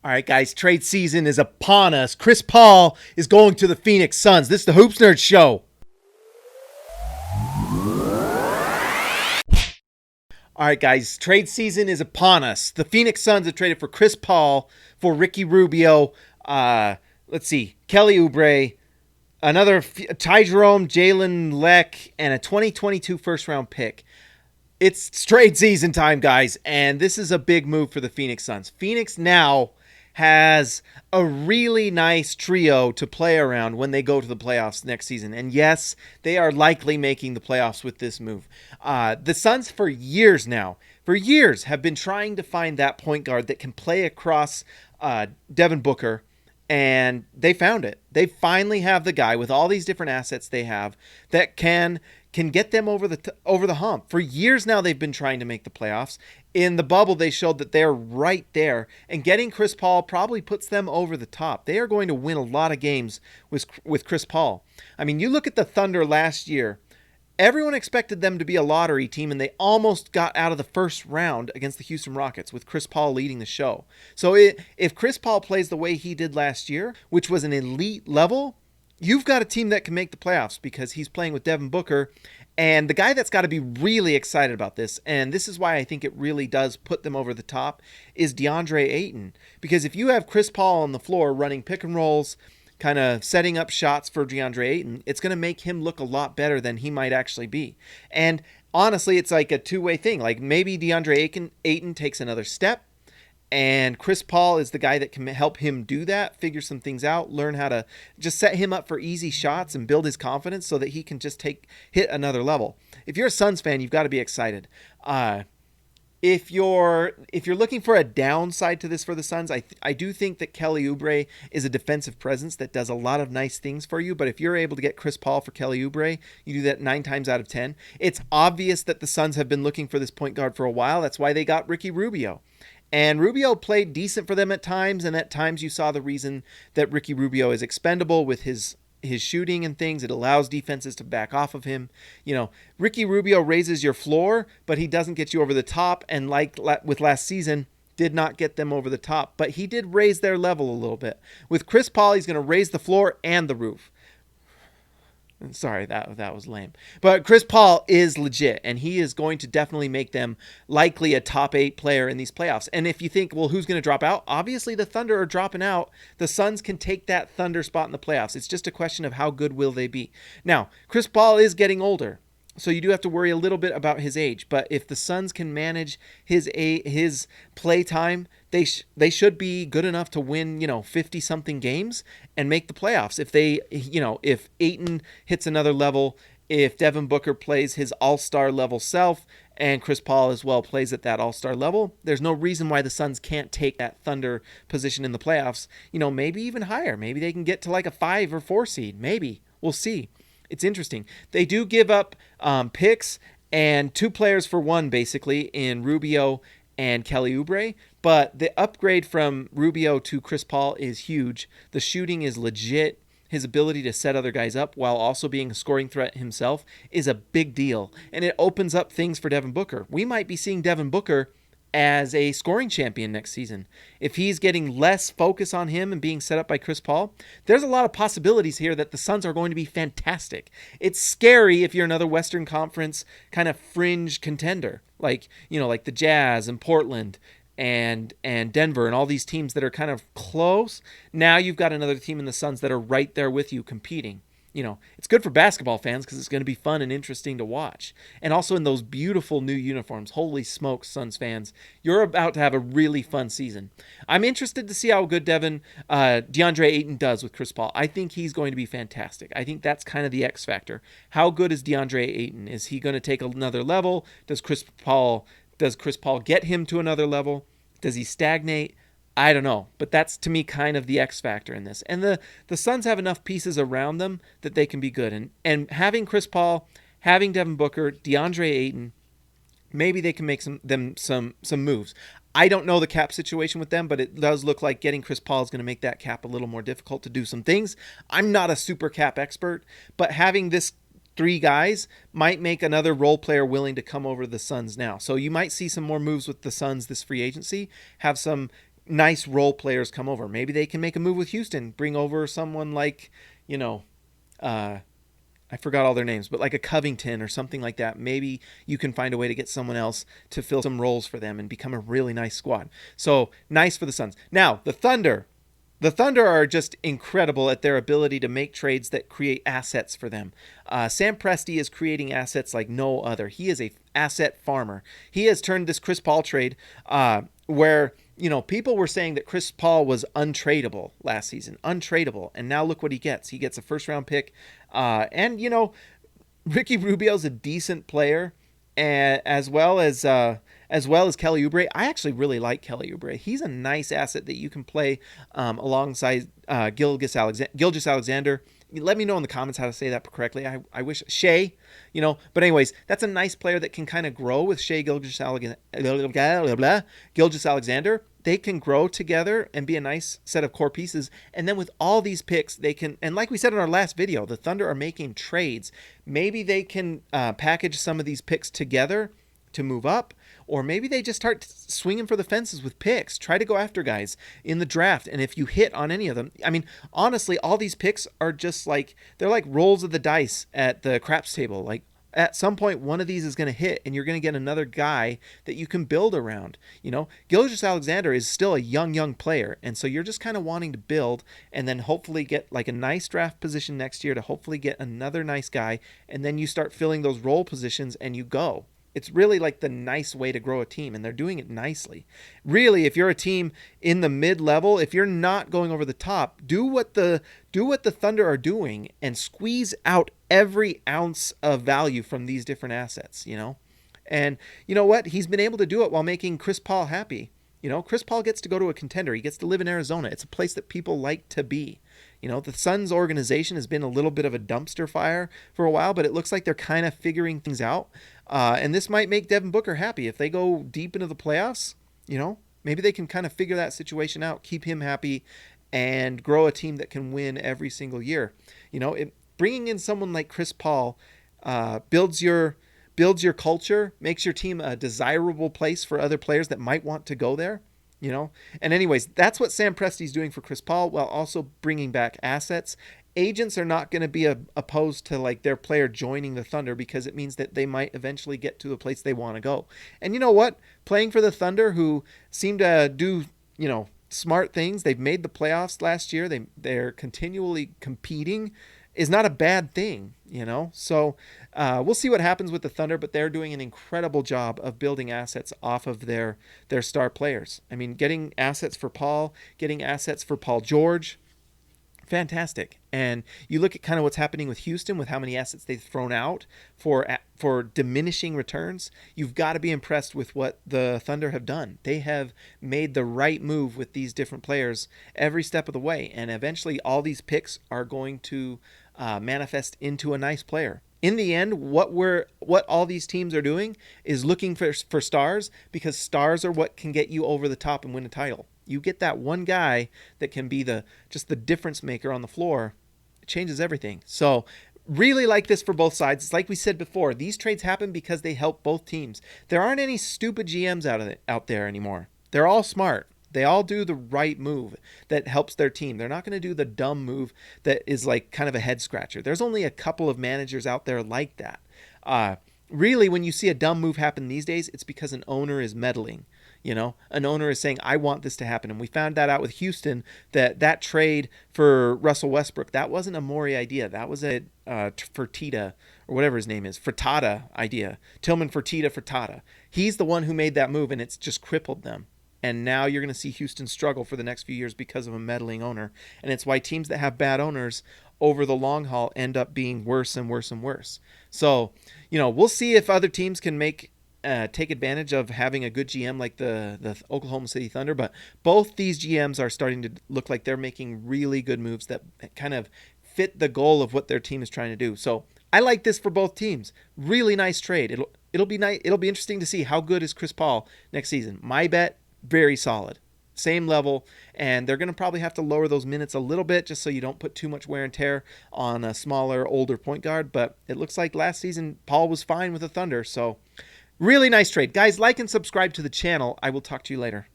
All right, guys, trade season is upon us. Chris Paul is going to the Phoenix Suns. This is the Hoops Nerd Show. All right, guys, trade season is upon us. The Phoenix Suns have traded for Chris Paul, for Ricky Rubio, Kelly Oubre, another Ty Jerome, Jalen Lecque, and a 2022 first-round pick. It's trade season time, guys, and this is a big move for the Phoenix Suns. Phoenix now has a really nice trio to play around when they go to the playoffs next season. And yes, they are likely making the playoffs with this move. The Suns for years, have been trying to find that point guard that can play across Devin Booker, and they found it. They finally have the guy with all these different assets they have that can get them over the hump. For years now, they've been trying to make the playoffs. In the bubble, they showed that they're right there, and getting Chris Paul probably puts them over the top. They are going to win a lot of games with Chris Paul. I mean, you look at the Thunder last year. Everyone expected them to be a lottery team, and they almost got out of the first round against the Houston Rockets with Chris Paul leading the show. So if Chris Paul plays the way he did last year, which was an elite level, you've got a team that can make the playoffs because he's playing with Devin Booker. And the guy that's got to be really excited about this, and this is why I think it really does put them over the top, is DeAndre Ayton. Because if you have Chris Paul on the floor running pick and rolls, kind of setting up shots for DeAndre Ayton, it's going to make him look a lot better than he might actually be. And honestly, it's like a two-way thing. Like maybe DeAndre Ayton takes another step, and Chris Paul is the guy that can help him do that, figure some things out, learn how to just set him up for easy shots and build his confidence so that he can just hit another level. If you're a Suns fan, you've got to be excited. If you're looking for a downside to this for the Suns, I do think that Kelly Oubre is a defensive presence that does a lot of nice things for you. But if you're able to get Chris Paul for Kelly Oubre, you do that 9 times out of 10. It's obvious that the Suns have been looking for this point guard for a while. That's why they got Ricky Rubio. And Rubio played decent for them at times, and at times you saw the reason that Ricky Rubio is expendable with his shooting and things. It allows defenses to back off of him. You know, Ricky Rubio raises your floor, but he doesn't get you over the top, and like with last season, did not get them over the top, but he did raise their level a little bit. With Chris Paul, he's going to raise the floor and the roof. Sorry, that was lame. But Chris Paul is legit, and he is going to definitely make them likely a top 8 player in these playoffs. And if you think, well, who's going to drop out? Obviously, the Thunder are dropping out. The Suns can take that Thunder spot in the playoffs. It's just a question of how good will they be. Now, Chris Paul is getting older, so you do have to worry a little bit about his age. But if the Suns can manage his play time, they should be good enough to win 50-something games and make the playoffs. If Ayton hits another level, if Devin Booker plays his all-star level self, and Chris Paul as well plays at that all-star level, there's no reason why the Suns can't take that Thunder position in the playoffs. Maybe even higher. Maybe they can get to like a 5 or 4 seed. Maybe. We'll see. It's interesting. They do give up picks and 2 players for 1, basically, in Rubio and Kelly Oubre, but the upgrade from Rubio to Chris Paul is huge. The shooting is legit. His ability to set other guys up while also being a scoring threat himself is a big deal, and it opens up things for Devin Booker. We might be seeing Devin Booker as a scoring champion next season. If he's getting less focus on him and being set up by Chris Paul, there's a lot of possibilities here that the Suns are going to be fantastic. It's scary if you're another Western Conference kind of fringe contender, like the Jazz and Portland and Denver and all these teams that are kind of close. Now you've got another team in the Suns that are right there with you competing. It's good for basketball fans because it's going to be fun and interesting to watch. And also in those beautiful new uniforms. Holy smokes, Suns fans. You're about to have a really fun season. I'm interested to see how good DeAndre Ayton does with Chris Paul. I think he's going to be fantastic. I think that's kind of the X factor. How good is DeAndre Ayton? Is he going to take another level? Does Chris Paul get him to another level? Does he stagnate? I don't know, but that's to me kind of the X factor in this. And the Suns have enough pieces around them that they can be good. And having Chris Paul, having Devin Booker, DeAndre Ayton, maybe they can make some moves. I don't know the cap situation with them, but it does look like getting Chris Paul is going to make that cap a little more difficult to do some things. I'm not a super cap expert, but having this 3 guys might make another role player willing to come over to the Suns now. So you might see some more moves with the Suns this free agency, have some nice role players come over. Maybe they can make a move with Houston, bring over someone like, you know, uh, I forgot all their names, but like a Covington or something like that. Maybe you can find a way to get someone else to fill some roles for them and become a really nice squad. So nice for the Suns. Now, the Thunder. The Thunder are just incredible at their ability to make trades that create assets for them. Sam Presti is creating assets like no other. He is a asset farmer. He has turned this Chris Paul trade where, people were saying that Chris Paul was untradeable last season, untradeable. And now look what he gets. He gets a first-round pick. And Ricky Rubio's a decent player, and as well as Kelly Oubre. I actually really like Kelly Oubre. He's a nice asset that you can play alongside Gilgeous Alexander. Let me know in the comments how to say that correctly. I wish Shea, But anyways, that's a nice player that can kind of grow with Shea Gilgeous-Alexander. They can grow together and be a nice set of core pieces. And then with all these picks, they can, and like we said in our last video, the Thunder are making trades. Maybe they can package some of these picks together to move up, or maybe they just start swinging for the fences with picks. Try to go after guys in the draft, and if you hit on any of them, I mean, honestly, all these picks are just like, they're like rolls of the dice at the craps table. Like, at some point, one of these is going to hit, and you're going to get another guy that you can build around. Gilgeous Alexander is still a young player, and so you're just kind of wanting to build and then hopefully get like a nice draft position next year to hopefully get another nice guy, and then you start filling those role positions and you go. It's really like the nice way to grow a team, and they're doing it nicely. Really, if you're a team in the mid-level, if you're not going over the top, do what the Thunder are doing and squeeze out every ounce of value from these different assets, And you know what? He's been able to do it while making Chris Paul happy. Chris Paul gets to go to a contender. He gets to live in Arizona. It's a place that people like to be. The Suns organization has been a little bit of a dumpster fire for a while, but it looks like they're kind of figuring things out. And this might make Devin Booker happy. If they go deep into the playoffs, maybe they can kind of figure that situation out, keep him happy, and grow a team that can win every single year. Bringing in someone like Chris Paul builds your culture, makes your team a desirable place for other players that might want to go there. And anyways, that's what Sam Presti's doing for Chris Paul while also bringing back assets. Agents are not going to be opposed to like their player joining the Thunder because it means that they might eventually get to the place they want to go. And you know what? Playing for the Thunder, who seem to do, smart things. They've made the playoffs last year. They're continually competing, is not a bad thing, So we'll see what happens with the Thunder, but they're doing an incredible job of building assets off of their star players. I mean, getting assets for Paul, getting assets for Paul George, fantastic. And you look at kind of what's happening with Houston, with how many assets they've thrown out for diminishing returns. You've got to be impressed with what the Thunder have done. They have made the right move with these different players every step of the way, and eventually all these picks are going to manifest into a nice player. In the end, what all these teams are doing is looking for stars, because stars are what can get you over the top and win a title. You get that one guy that can be just the difference maker on the floor. It changes everything. So really like this for both sides. It's like we said before, these trades happen because they help both teams. There aren't any stupid GMs out there anymore. They're all smart. They all do the right move that helps their team. They're not going to do the dumb move that is like kind of a head scratcher. There's only a couple of managers out there like that. Really, when you see a dumb move happen these days, it's because an owner is meddling. An owner is saying, I want this to happen. And we found that out with Houston, that trade for Russell Westbrook, that wasn't a Morey idea. That was a Fertitta, or whatever his name is, Frittata idea. Tillman Frittata. He's the one who made that move, and it's just crippled them. And now you're going to see Houston struggle for the next few years because of a meddling owner. And it's why teams that have bad owners over the long haul end up being worse and worse and worse. So, we'll see if other teams can take advantage of having a good GM like the Oklahoma City Thunder. But both these GMs are starting to look like they're making really good moves that kind of fit the goal of what their team is trying to do. So I like this for both teams. Really nice trade. It'll be nice. It'll be interesting to see how good is Chris Paul next season. My bet, very solid. Same level, and they're going to probably have to lower those minutes a little bit just so you don't put too much wear and tear on a smaller, older point guard. But it looks like last season Paul was fine with the Thunder. So really nice trade. Guys, like and subscribe to the channel. I will talk to you later.